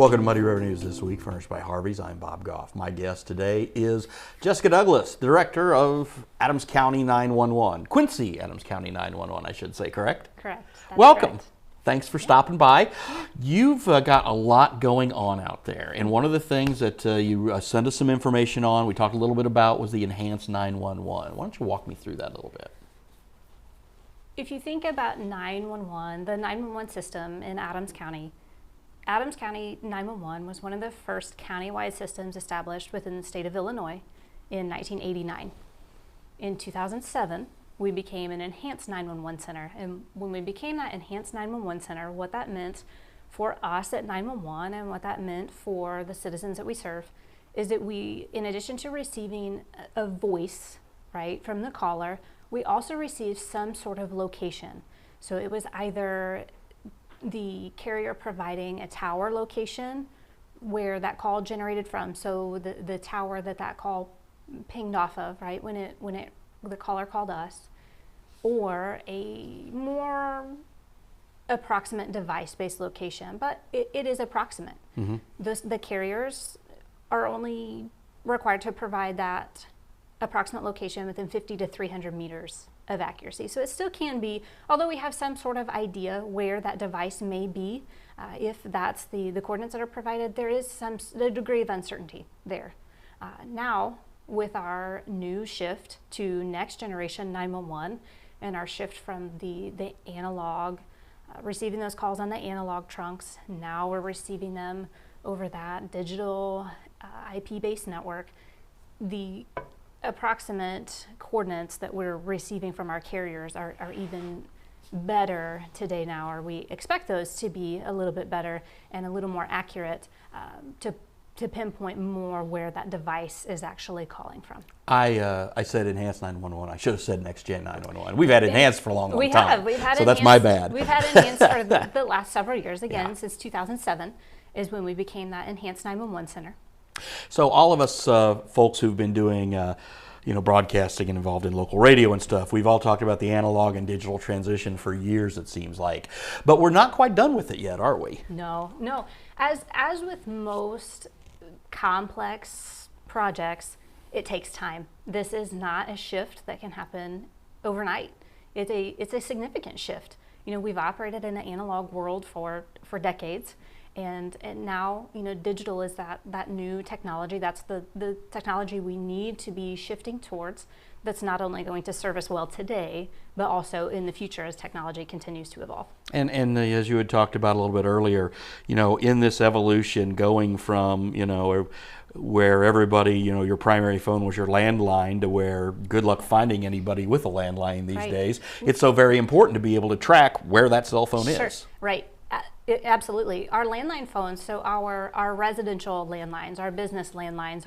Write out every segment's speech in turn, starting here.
Welcome to Muddy River News This Week, furnished by Harvey's. I'm Bob Goff. My guest today is Jessica Douglas, Director of Adams County 911. Quincy Adams County 911, I should say, correct? Correct. That's Welcome. correct. Thanks for stopping by. You've got a lot going on out there, and one of the things that you sent us some information on, we talked a little bit about, was the Enhanced 911. Why don't you walk me through that a little bit? If you think about 911, the 911 system in Adams County 911 was one of the first countywide systems established within the state of Illinois in 1989. In 2007, we became an Enhanced 911 Center. And when we became that Enhanced 911 Center, what that meant for us at 911 and what that meant for the citizens that we serve is that we, in addition to receiving a voice, right, from the caller, we also received some sort of location. So it was either the carrier providing a tower location where that call generated from, so the tower that call pinged off of, right, when the caller called us, or a more approximate device-based location, but it is approximate. Mm-hmm. The carriers are only required to provide that approximate location within 50 to 300 meters of accuracy. So it still can be, although we have some sort of idea where that device may be, if that's the coordinates that are provided, there is a degree of uncertainty there. Now, with our new shift to next generation 911 and our shift from the analog, receiving those calls on the analog trunks, now we're receiving them over that digital IP-based network. The approximate coordinates that we're receiving from our carriers are even better today now, or we expect those to be a little bit better and a little more accurate to pinpoint more where that device is actually calling from. I said Enhanced 911. I should have said Next Gen 911. We've had Enhanced for a long time. We've had so that's my bad. We've had Enhanced for the last several years. Again, since 2007 is when we became that Enhanced 911 Center. So all of us folks who've been doing broadcasting and involved in local radio and stuff, we've all talked about the analog and digital transition for years, it seems like. But we're not quite done with it yet, are we? No. As with most complex projects, it takes time. This is not a shift that can happen overnight. It's a significant shift. We've operated in an analog world for decades. And now, digital is that new technology. That's the technology we need to be shifting towards. That's not only going to serve us well today, but also in the future as technology continues to evolve. And as you had talked about a little bit earlier, in this evolution, going from where everybody, your primary phone was your landline, to where good luck finding anybody with a landline these days. It's so very important to be able to track where that cell phone is. Right. Absolutely. Our landline phones, so our residential landlines, our business landlines,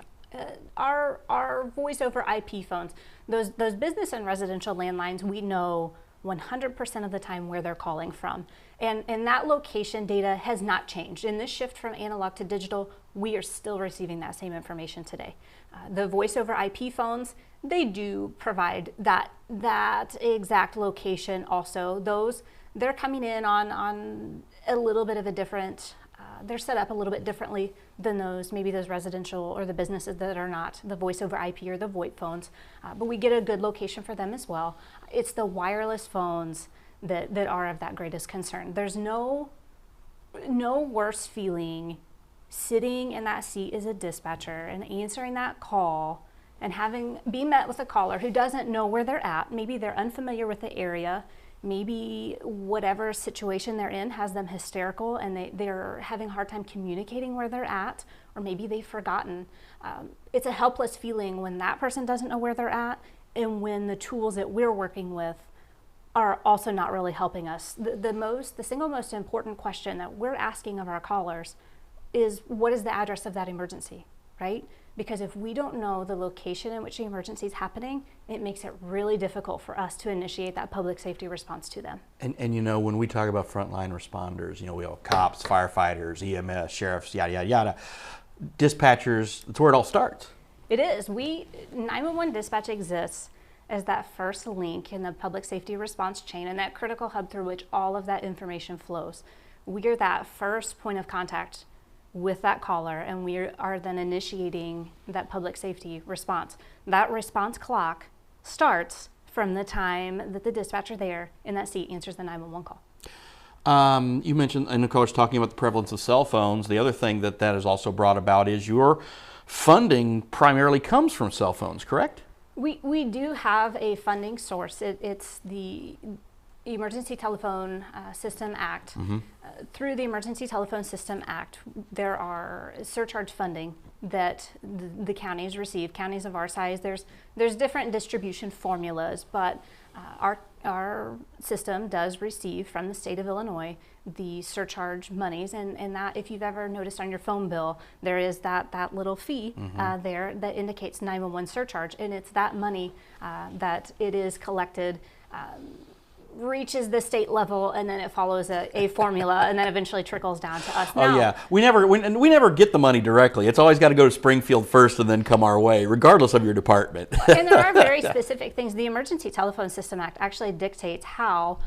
our voice over IP phones, those business and residential landlines, we know 100% of the time where they're calling from. And that location data has not changed. In this shift from analog to digital, we are still receiving that same information today. The voice over IP phones, they do provide that exact location also. They're coming in on a little bit of a different, they're set up a little bit differently than maybe those residential or the businesses that are not the voice over IP or the VoIP phones, but we get a good location for them as well. It's the wireless phones that are of that greatest concern. There's no worse feeling sitting in that seat as a dispatcher and answering that call and be met with a caller who doesn't know where they're at. Maybe they're unfamiliar with the area. Maybe whatever situation they're in has them hysterical and they're having a hard time communicating where they're at, or maybe they've forgotten. It's a helpless feeling when that person doesn't know where they're at and when the tools that we're working with are also not really helping us. The single most important question that we're asking of our callers is, what is the address of that emergency, right? Because if we don't know the location in which the emergency is happening, it makes it really difficult for us to initiate that public safety response to them. And when we talk about frontline responders, we have cops, firefighters, EMS, sheriffs, yada, yada, yada. Dispatchers, that's where it all starts. It is. 911 dispatch exists as that first link in the public safety response chain and that critical hub through which all of that information flows. We're that first point of contact with that caller, and we are then initiating that public safety response. That response clock starts from the time that the dispatcher there in that seat answers the 911 call. You mentioned, and of course, talking about the prevalence of cell phones, the other thing that has also brought about is your funding primarily comes from cell phones, correct? We do have a funding source. It's the Emergency Telephone System Act. Through the Emergency Telephone System Act, there are surcharge funding that the counties receive. Counties of our size, there's different distribution formulas, but our system does receive from the state of Illinois the surcharge monies, and that, if you've ever noticed on your phone bill, there is that little fee there that indicates 911 surcharge, and it's that money that it is collected, reaches the state level, and then it follows a formula, and then eventually trickles down to us. Now, oh yeah, we never get the money directly. It's always got to go to Springfield first and then come our way, regardless of your department. And there are very specific things. The Emergency Telephone System Act actually dictates how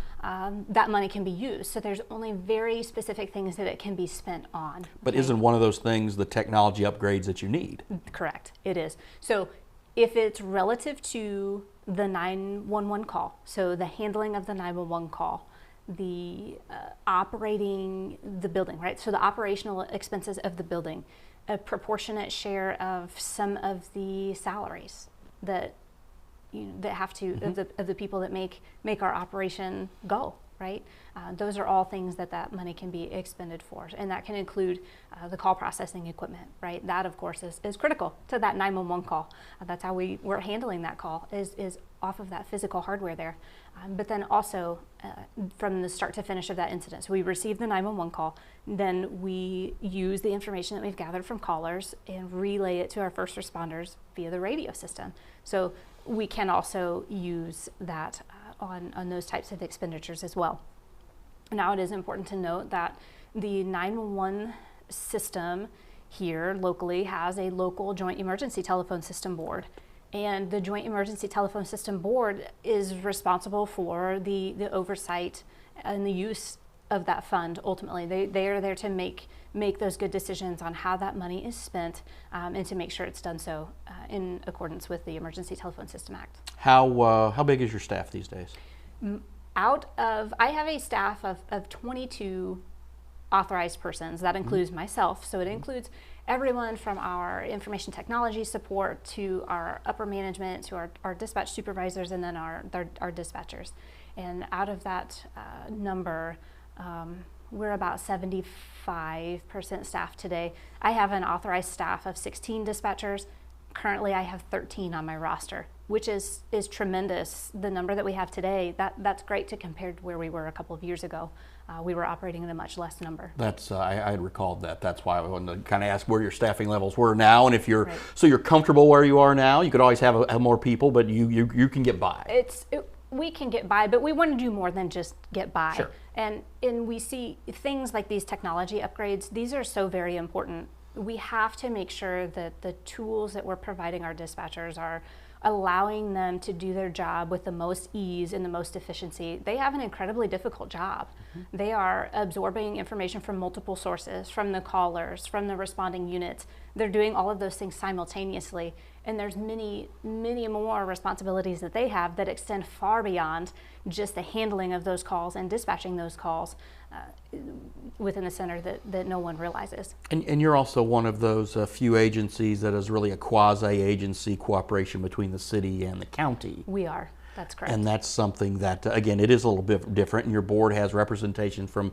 that money can be used. So there's only very specific things that it can be spent on. But isn't one of those things the technology upgrades that you need? Correct, it is. So if it's relative to the 911 call, so the handling of the 911 call, the operating the building, right? So the operational expenses of the building, a proportionate share of some of the salaries that that have to of the people that make our operation go, right? Those are all things that money can be expended for, and that can include the call processing equipment, right? That, of course, is critical to that 911 call. That's how we're handling that call, is off of that physical hardware there. But then also from the start to finish of that incident. So we receive the 911 call, then we use the information that we've gathered from callers and relay it to our first responders via the radio system. So we can also use that on those types of expenditures as well. Now, it is important to note that the 911 system here locally has a local Joint Emergency Telephone System Board. And the Joint Emergency Telephone System Board is responsible for the oversight and the use of that fund. Ultimately, they are there to make those good decisions on how that money is spent, and to make sure it's done so in accordance with the Emergency Telephone System Act. How big is your staff these days? I have a staff of 22 authorized persons. That includes myself, so it includes everyone from our information technology support to our upper management to our dispatch supervisors, and then our dispatchers. And out of that number, we're about 75% staff today. I have an authorized staff of 16 dispatchers. Currently, I have 13 on my roster, which is tremendous. The number that we have today, that's great to compare to where we were a couple of years ago. We were operating in a much less number. That's I had recalled that. That's why I wanted to kind of ask where your staffing levels were now, and if you're Right. So you're comfortable where you are now. You could always have more people, but you can get by. We can get by, but we want to do more than just get by. Sure. And we see things like these technology upgrades. These are so very important. We have to make sure that the tools that we're providing our dispatchers are allowing them to do their job with the most ease and the most efficiency. They have an incredibly difficult job. They are absorbing information from multiple sources, from the callers, from the responding units. They're doing all of those things simultaneously. And there's many, many more responsibilities that they have that extend far beyond just the handling of those calls and dispatching those calls within the center that no one realizes. And you're also one of those few agencies that is really a quasi-agency cooperation between the city and the county. We are. That's correct. And that's something that, again, it is a little bit different, and your board has representation from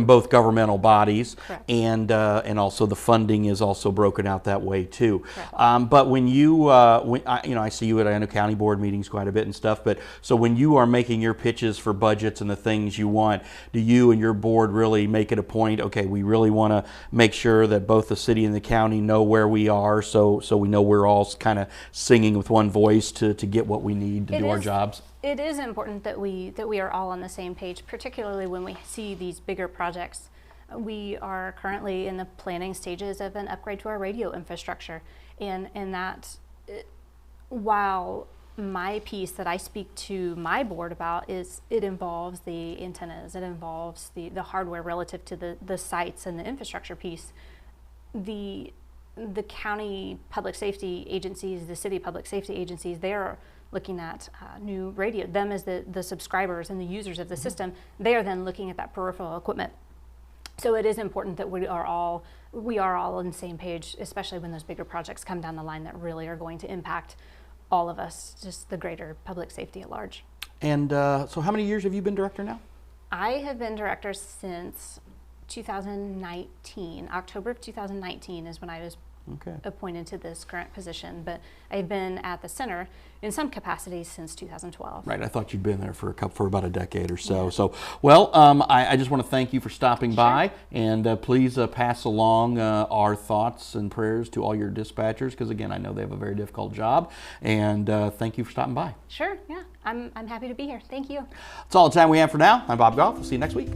both governmental bodies. Correct. And also the funding is also broken out that way too. Correct. But when you, I see you at county board meetings quite a bit and stuff, but so when you are making your pitches for budgets and the things you want, do you and your board really make it a point, okay, we really want to make sure that both the city and the county know where we are, so we know we're all kind of singing with one voice to get what we need to do our job? It is important that we are all on the same page, particularly when we see these bigger projects. We are currently in the planning stages of an upgrade to our radio infrastructure, and that, while my piece that I speak to my board about is it involves the antennas, it involves the hardware relative to the sites and the infrastructure piece. the county public safety agencies, the city public safety agencies, they're looking at new radio. Them as the subscribers and the users of the system, they are then looking at that peripheral equipment. So it is important that we are all on the same page, especially when those bigger projects come down the line that really are going to impact all of us, just the greater public safety at large. And so how many years have you been director now? I have been director since 2019. October of 2019 is when I was appointed to this current position, but I've been at the center in some capacity since 2012. Right, I thought you'd been there for about a decade or so. Yeah. So, well, I just want to thank you for stopping by, and please pass along our thoughts and prayers to all your dispatchers, because again, I know they have a very difficult job, and thank you for stopping by. Sure, yeah, I'm happy to be here. Thank you. That's all the time we have for now. I'm Bob Goff. We'll see you next week.